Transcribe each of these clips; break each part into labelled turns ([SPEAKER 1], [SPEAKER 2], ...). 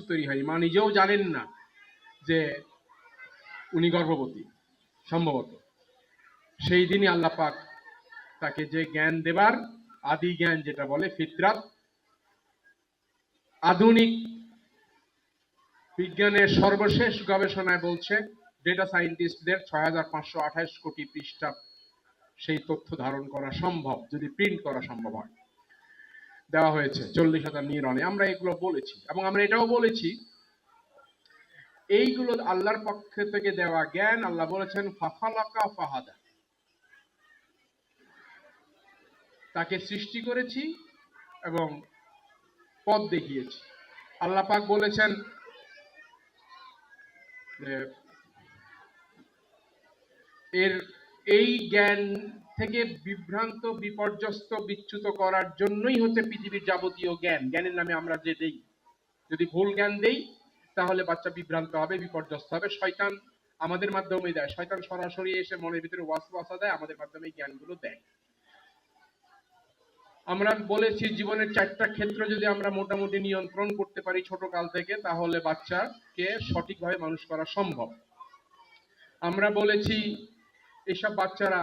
[SPEAKER 1] কিচ্ছু তৈরি হয়নি, মা নিজেও জানেন না যে উনি গর্ভবতী সম্ভবত। সেই দিনই আল্লাহ পাক তাকে যে জ্ঞান দেবার, আদি জ্ঞান যেটা বলে ফিতরাত, আধুনিক বিজ্ঞানের সর্বশেষ গবেষণায় বলছে ডেটা সায়েন্টিস্টদের 6528 কোটি পৃষ্ঠা সেই তথ্য ধারণ করা সম্ভব, যদি প্রিন্ট করা সম্ভব হয়। দেওয়া হয়েছে 40,000 নিউরনে। আমরা এগুলো বলেছি এবং আমরা এটাও বলেছি এইগুলো আল্লাহর পক্ষ থেকে দেওয়া জ্ঞান। আল্লাহ বলেছেন ফাখালাকা ফাহাদা, তাকে সৃষ্টি করেছি এবং পথ দেখিয়েছি। আল্লাহ পাক বলেছেন এর এই জ্ঞান থেকে বিভ্রান্ত, বিপর্যস্ত, বিচ্যুত করার জন্যই হচ্ছে পৃথিবীর যাবতীয় জ্ঞান। জ্ঞানের নামে আমরা যে দেই, যদি ভুল জ্ঞান দেই তাহলে বাচ্চা বিভ্রান্ত হবে, বিপর্যস্ত হবে। শয়তান আমাদের মাধ্যমেই দেয়, শয়তান সরাসরি এসে মনের ভিতরে ওয়াসওয়াসা দেয়, আমাদের মাধ্যমে জ্ঞানগুলো দেয়। আমরা বলেছি জীবনের 4টা ক্ষেত্র যদি আমরা মোটামুটি নিয়ন্ত্রণ করতে পারি ছোট কাল থেকে, তাহলে বাচ্চাকে সঠিকভাবে মানুষ করা সম্ভব। আমরা বলেছি এইসব বাচ্চারা,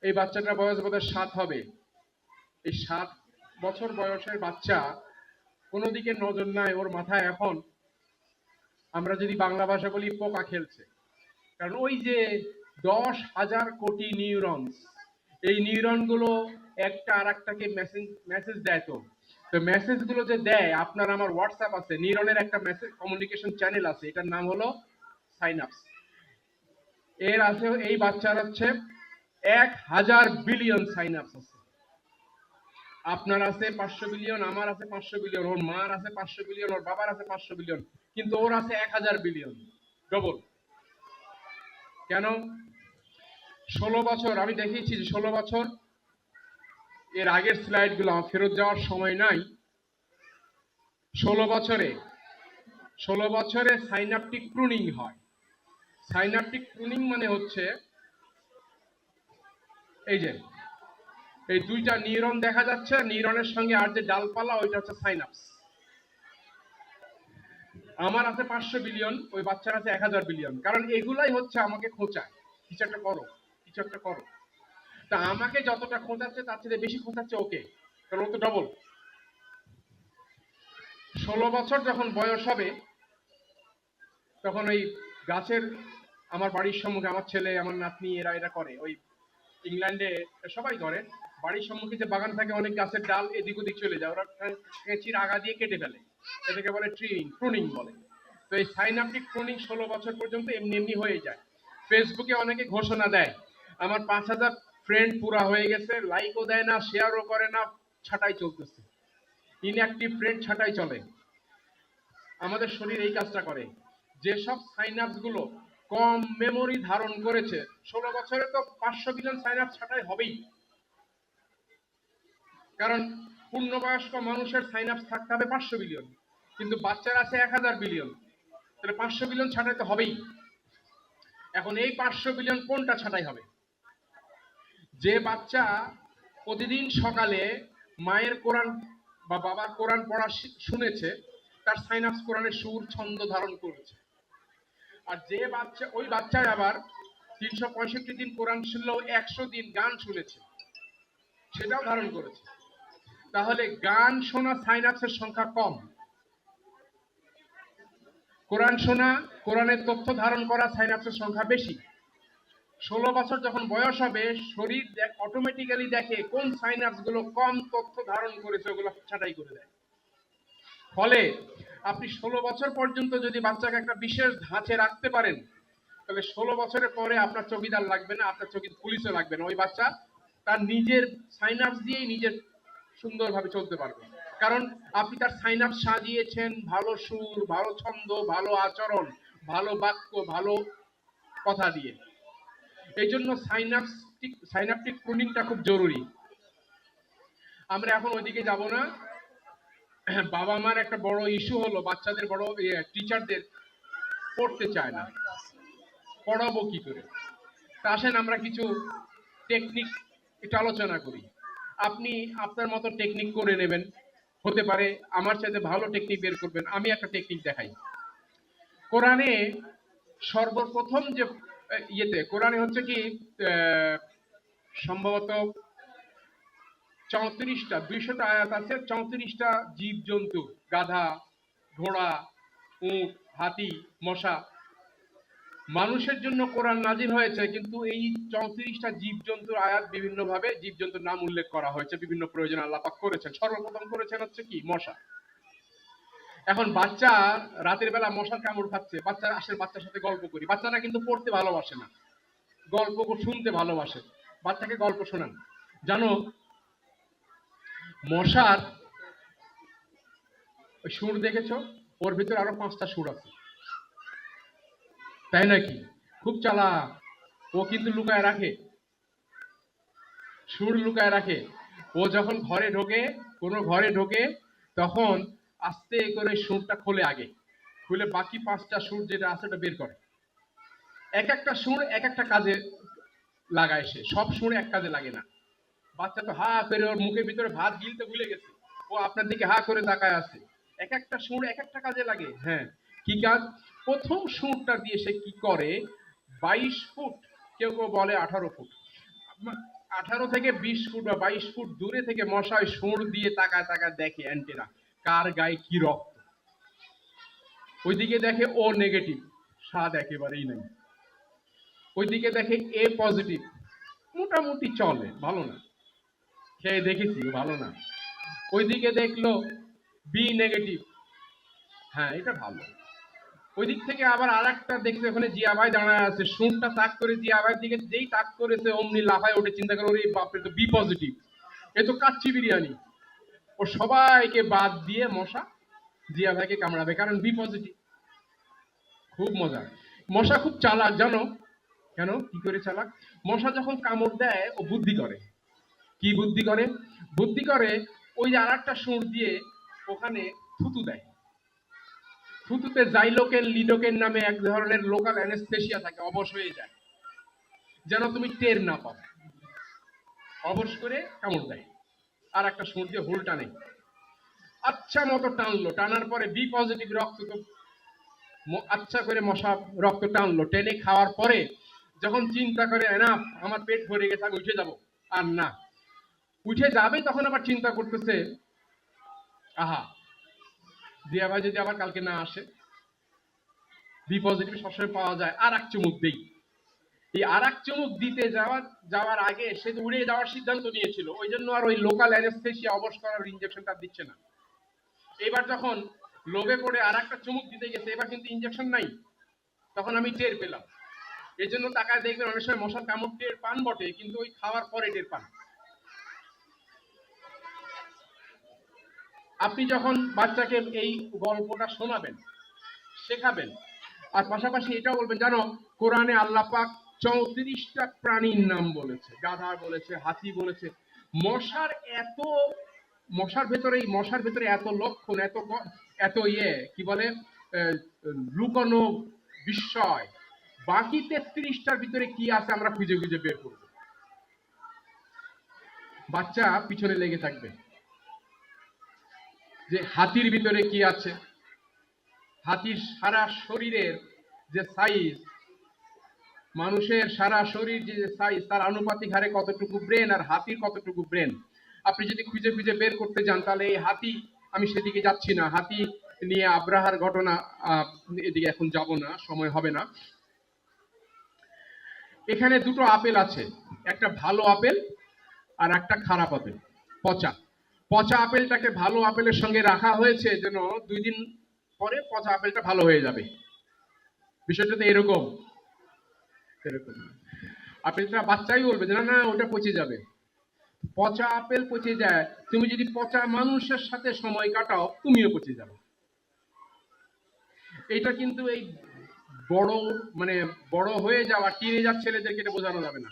[SPEAKER 1] এই বাচ্চাটার বয়স বোধহয় 7 হবে, এই 7 বছর বয়সের বাচ্চা কোনো দিকে নজর নাই, ওর মাথায় এখন আমরা যদি বাংলা ভাষা বলি পোকা খেলছে। কারণ ওই যে 10,000 কোটি নিউরনস, এই নিউরনগুলো একটা আর একটাকে মেসেজ দেয়। তো মেসেজগুলো যে দেয়, আপনার আমার হোয়াটসঅ্যাপ আছে, নিউরনের একটা মেসেজ কমিউনিকেশন চ্যানেল আছে, এটার নাম হলো সাইনাপস। এর আছে, এই বাচ্চার হচ্ছে 1000 বিলিয়ন সাইনাপস আছে। আপনার আছে 500 বিলিয়ন, আমার আছে 500 বিলিয়ন, ওর মার আছে 500 বিলিয়ন, ওর বাবার আছে 500 বিলিয়ন, কিন্তু ওর আছে 1000 বিলিয়ন, ডবল। কেন? 16 বছর আমি দেখিয়েছি যে 16 বছর, এর আগের স্লাইডগুলো আমার ফেরত যাওয়ার সময় নাই। 16 বছরে সাইনাপটিক প্রুনিং হয়। সাইনাপটিক প্রুনিং মানে হচ্ছে এই যে এই দুইটা নিউরন দেখা যাচ্ছে, নিউরনের সঙ্গে আর যে ডালপালা, ওইটা হচ্ছে সাইনাপস। আমার আছে 500 বিলিয়ন, ওই বাচ্চার আছে 1000 বিলিয়ন। কারণ এগুলাই হচ্ছে আমাকে খোঁচায়, কিছু একটা করো, কিছু একটা করো। তা আমাকে যতটা খোঁচাচ্ছে তার চেয়ে বেশি খোঁচাচ্ছে ওকে, কারণ ও তো ডবল। 16 বছর যখন বয়স হবে, তখন ওই গাছের, আমার বাড়ির সম্মুখে আমার ছেলে, আমার নাতনি, এরা করে, ওই ইংল্যান্ডে সবাই করে, বাড়ির সম্মুখে যে বাগান থাকে, অনেক গাছের ডাল এদিক ওদিক চলে যায়, ওরা কেঁচির আগা দিয়ে কেটে ফেলে, এটাকে বলে প্রুনিং বলে। তো এই সাইনাপটিক প্রুনিং 16 বছর পর্যন্ত এমনি এমনি হয়ে যায়। ফেসবুকে অনেকে ঘোষণা দেয় আমার 5000 ফ্রেন্ড পুরা হয়ে গেছে, লাইকও দেয় না, শেয়ারও করে না, ছাটাই চলতেছে, ইনঅ্যাক্টিভ ফ্রেন্ড ছাটাই চলে। আমাদের শরীর এই কাজটা করে। যেসব সাইনাপস গুলো কম মেমোরি ধারণ করেছে, 16 বছরে তো 500 বিলিয়ন সাইনাপস ছাটাই হবেই, কারণ পূর্ণবয়স্ক মানুষের সাইনাপস থাকতে হবে 500 বিলিয়ন, কিন্তু বাচ্চার আছে 1000 বিলিয়ন, তাহলে 500 বিলিয়ন ছাটাই তো হবেই। এখন এই 500 বিলিয়ন কোনটা ছাটাই হবে? যে বাচ্চা প্রতিদিন সকালে মায়ের কোরআন বা বাবার কোরআন পড়া শুনেছে, তার সাইনাপস কোরআনের সুর ছন্দ ধারণ করেছে। আর যে বাচ্চা, ওই বাচ্চায় আবার 365 দিন কোরআন শুনলেও 100 দিন গান শুনেছে, সেটাও ধারণ করেছে। তাহলে গান শোনা সাইনাপসের সংখ্যা কম, কোরআন শোনা, কোরআনের তথ্য ধারণ করা সাইনাপসের সংখ্যা বেশি। 16 বছর যখন বয়স হবে, শরীর অটোমেটিক্যালি দেখে কোন সাইনাপস গুলো কম তথ্য ধারণ করেছে, ওগুলো ছাঁটাই করে দেয়। ফলে আপনি 16 বছর পর্যন্ত যদি বাচ্চাকে একটা বিশেষ ধাঁচে রাখতে পারেন, তবে 16 বছরের পরে আপনার চকিদার লাগবে না, আপনার চকি পুলিশও লাগবে না। ওই বাচ্চা তার নিজের সাইনাপস দিয়েই নিজের সুন্দরভাবে চলতে পারবে, কারণ আপনি তার সাইনাপস সাজিয়েছেন ভালো সুর, ভালো ছন্দ, ভালো আচরণ, ভালো বাক্য, ভালো কথা দিয়ে। এই জন্য সাইনাপটিক প্রুনিংটা খুব জরুরি। আমরা এখন ওইদিকে যাব না। বাবা মার একটা বড় ইস্যু হলো বাচ্চাদের, বড় টিচারদের পড়তে চায় না, পড়াবো কি করে? তা আসেন আমরা কিছু টেকনিক একটু আলোচনা করি। আপনি আপনার মতো টেকনিক করে নেবেন, হতে পারে আমার চাইতে ভালো টেকনিক বের করবেন, আমি একটা টেকনিক দেখাই। কোরআনে সর্বপ্রথম যে কোরআনে হচ্ছে কি সম্ভবত 34টা 200টা আয়াত আছে, 34টা জীব জন্তু, গাধা, ঘোড়া, উট, হাতি, মশা, মানুষের জন্য কোরআন নাজিল হয়েছে, কিন্তু এই 34টা জীব জন্তুর আয়াত বিভিন্ন ভাবে জীব জন্তুর নাম উল্লেখ করা হয়েছে, বিভিন্ন প্রয়োজন আল্লাহ পাক করেছেন। সর্বপ্রথম করেছেন হচ্ছে কি মশা। এখন বাচ্চা রাতের বেলা মশার কামড় খাচ্ছে, বাচ্চারা আসলে বাচ্চার সাথে গল্প করি। বাচ্চারা কিন্তু পড়তে ভালোবাসে না, গল্প শুনতে ভালোবাসে। বাচ্চাকে গল্প শোনান। জানো মশার সুর দেখেছো? ওর ভিতরে আরো 5টা সুর আছে, তাই নাকি? খুব চালাক। ও কিন্তু লুকায় রাখে, সুর লুকায় রাখে। ও যখন ঘরে ঢোকে, কোনো ঘরে ঢোকে, তখন আস্তে করে সুরটা খোলে, আগে খুলে বাকি 5টা সুর যেটা আছে ওটা বের করে। এক একটা সুর এক একটা কাজে লাগায় সে, সব সুর এক কাজে লাগে না। বাচ্চা তো হা করে, ওর মুখের ভিতরে ভাত গিলতে ভুলে গেছে, ও আপনার দিকে হা করে তাকায় আছে। এক একটা সুর এক একটা কাজে লাগে। হ্যাঁ, কি কাজ? প্রথম সুরটা দিয়ে সে কি করে, 22 ফুট, কেউ কেউ বলে 18 ফুট, 18 থেকে 20 ফুট বা 22 ফুট দূরে থেকে মশায় সুর দিয়ে তাকায় তাকায় দেখে অ্যান্টেনা কার গায়ে কি রক্ত। ওইদিকে দেখে ও নেগেটিভ, স্বাদ একেবারেই নাই। ওইদিকে দেখে এ পজিটিভ, মোটামুটি চলে, ভালো না, খেয়ে দেখেছি ভালো না। ওইদিকে দেখলো বি নেগেটিভ, হ্যাঁ এটা ভালো। ওই দিক থেকে আবার আর একটা দেখছে, ওখানে জিয়া ভাই দাঁড়ায় আছে, সুরটা তাক করে জিয়া ভাইয়ের দিকে যেই তাক করেছে অমনি লাফায় ওঠে, চিন্তা করে ওরে বাপরে, তো বি পজিটিভ, এ তো কাচ্চি বিরিয়ানি। ও সবাইকে বাদ দিয়ে মশা জিয়া ভাইকে কামড়াবে, কারণ বি পজিটিভ। খুব মজা। মশা খুব চালাক, জানো কেন? কি করে চালাক? মশা যখন কামড় দেয় ও বুদ্ধি করে। কি বুদ্ধি করে? বুদ্ধি করে ওই যে আর একটা সুর দিয়ে ওখানে থুতু দেয়। থুতুতে জাইলোকেন লিডোকেন নামে এক ধরনের লোকাল অ্যানেস্থেসিয়া থাকে, অবশ হয়ে যায়, যেন তুমি টের না পাও। অবশ করে কামড় দেয়, আর একটা সুর দিয়ে হুল টানে, আচ্ছা মতো টানলো, টানার পরে বি পজিটিভ রক্ত তো আচ্ছা করে মশা রক্ত টানলো, টেনে খাওয়ার পরে যখন চিন্তা করে না আমার পেট ভরে গেছে আমি উঠে যাব, আর না, উঠে যাবে তখন আবার চিন্তা করতেছে, আহা দিয়া ভাই যদি আবার কালকে না আসে, বি পজিটিভ সবসময় পাওয়া যায়, আর এক চুমুক দেই। এই আর এক চুমুক দিতে যাওয়ার আগে সে তো উড়ে যাওয়ার সিদ্ধান্ত নিয়েছিল, ওই জন্য আর ওই লোকাল অ্যানেস্থেসিয়া অবশ করার ইনজেকশনটা দিচ্ছে না। এবার যখন লোভে পড়ে আর একটা চুমুক দিতে গেছে, এবার কিন্তু ইনজেকশন নাই, তখন আমি টের পেলাম। এই জন্য তাকায় দেখবেন অনেক সময় মশার কামড় টের পান বটে, কিন্তু ওই খাওয়ার পরে টের পান। আপনি যখন বাচ্চাকে এই গল্পটা শোনাবেন, শেখাবেন, আর পাশাপাশি এটাও বলবেন, জানো কোরআনে আল্লাহ পাক 34টা প্রাণীর নাম বলেছে, গাধা বলেছে, হাতি বলেছে। মশার এত, মশার ভেতরে এত লক্ষণ, এত কি বলে লুকানো বিস্ময়, বাকি 33টার ভিতরে কি আছে আমরা খুঁজে খুঁজে বের করব। বাচ্চা পিছনে লেগে থাকবে যে হাতির ভিতরে কি আছে, হাতির সারা শরীরের যে সাইজ, মানুষের সারা শরীর যে সাইজ, তার আনুপাতিক হারে কতটুকু ব্রেন আর হাতির কতটুকু ব্রেন, আপনি যদি খুঁজে খুঁজে বের করতে যান, তাহলে এই হাতি, আমি সেদিকে যাচ্ছি না, হাতি নিয়ে আব্রাহার ঘটনা, এদিকে এখন যাব না, সময় হবে না। এখানে দুটো আপেল আছে, একটা ভালো আপেল আর একটা খারাপ আপেল, পচা। পচা আপেলটাকে ভালো আপেলের সঙ্গে রাখা হয়েছে যেন 2 দিন পরে পচা আপেলটা ভালো হয়ে যাবে। বিষয়টা তো এরকম, এরকম আপেলটা বাচ্চাই বলবে যে না না ওটা পচে যাবে। পচা আপেল পচে যায়, তুমি যদি পচা মানুষের সাথে সময় কাটাও তুমিও পচে যাবে। এটা কিন্তু এই বড়, মানে বড় হয়ে যাওয়া টিনেজার ছেলেদেরকে এটা বোঝানো যাবে না।